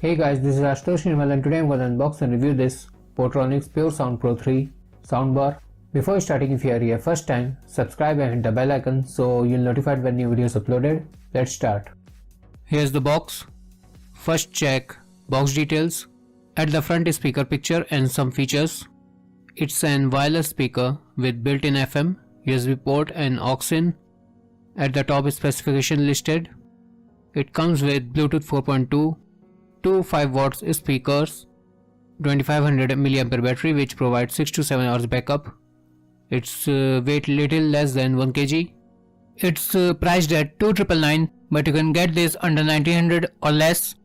Hey guys, this is Ashutosh Nirmal and today I'm going to unbox and review this Portronics Pure Sound Pro 3 soundbar. Before starting, if you are here first time, subscribe and hit the bell icon so you'll notified when new videos uploaded. Let's start. Here's the box. First check box details. At the front is speaker picture and some features. It's an wireless speaker with built-in FM, USB port and aux in. At the top is specification listed. It comes with Bluetooth 4.2, two 5 watts speakers, 2500 mAh battery which provides 6 to 7 hours backup. Its weight little less than 1 kg. It's priced at 2,999, but you can get this under 1900 or less.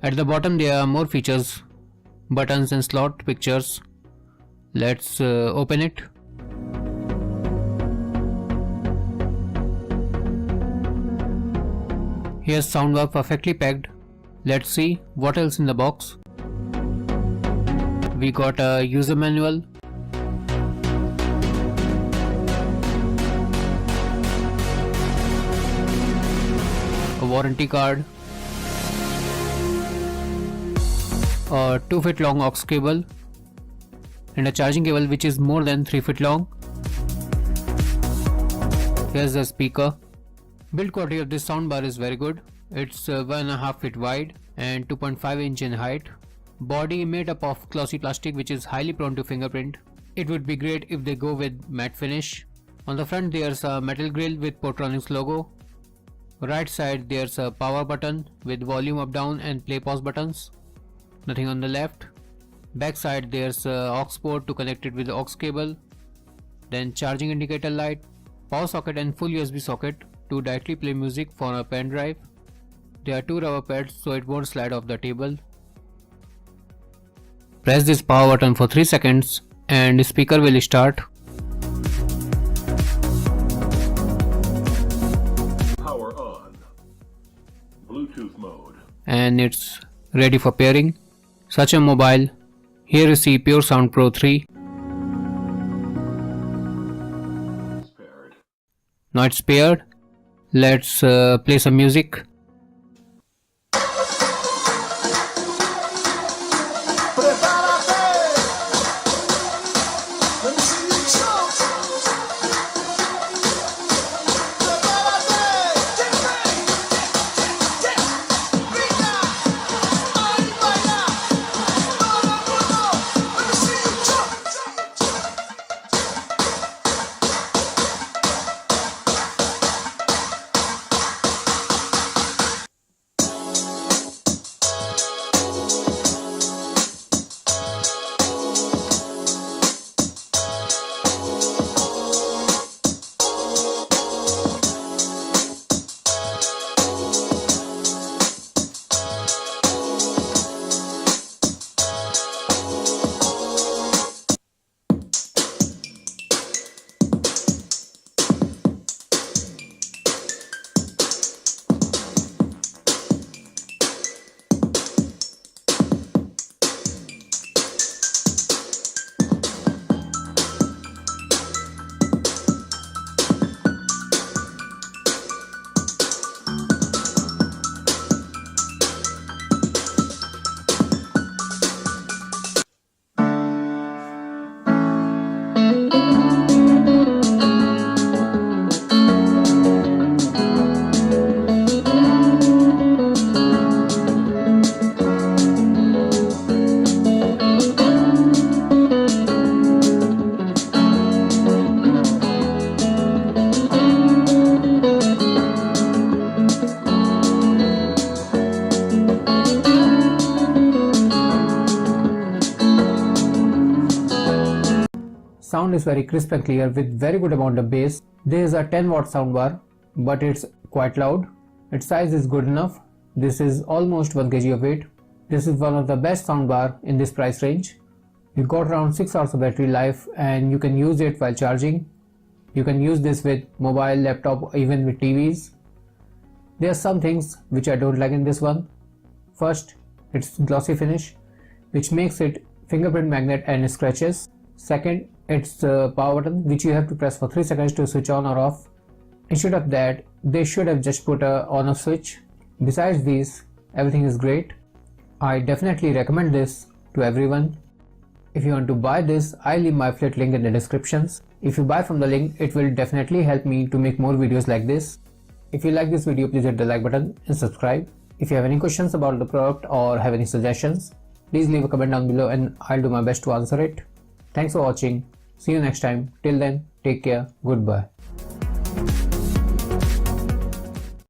At the bottom there are more features, buttons and slot pictures. Let's open it. Here's soundbar perfectly packed. Let's see what else in the box. We got a user manual, a warranty card, a 2 feet long aux cable, and a charging cable which is more than 3 feet long. Here's the speaker. Build quality of this soundbar is very good. It's 1.5 feet wide and 2.5 inch in height. Body made up of glossy plastic which is highly prone to fingerprint. It would be great if they go with matte finish. On the front there's a metal grill with Portronics logo. Right side there's a power button with volume up down and play pause buttons. Nothing on the left. Back side there's a aux port to connect it with the aux cable. Then charging indicator light, power socket and full USB socket to directly play music for a pen drive. There are two rubber pads so it won't slide off the table. Press this power button for 3 seconds and the speaker will start. Power on. Bluetooth mode. And it's ready for pairing. Such a mobile. Here is the Pure Sound Pro 3. Paired. Now it's paired. Let's play some music. Sound is very crisp and clear with very good amount of bass. This is a 10 watt soundbar, but it's quite loud. Its size is good enough. This is almost 1 kg of weight. This is one of the best soundbar in this price range. You got around 6 hours of battery life and you can use it while charging. You can use this with mobile, laptop, even with TVs. There are some things which I don't like in this one. First, its glossy finish, which makes it fingerprint magnet and scratches. Second, it's the power button which you have to press for 3 seconds to switch on or off. Instead of that, they should have just put a on-off switch. Besides these, Everything is great. I definitely recommend this to everyone. If you want to buy this, I leave my affiliate link in the descriptions. If you buy from the link, it will definitely help me to make more videos like this. If you like this video, please hit the like button and subscribe. If you have any questions about the product or have any suggestions, please leave a comment down below and I'll do my best to answer it. Thanks for watching. See you next time. Till then, take care. Goodbye.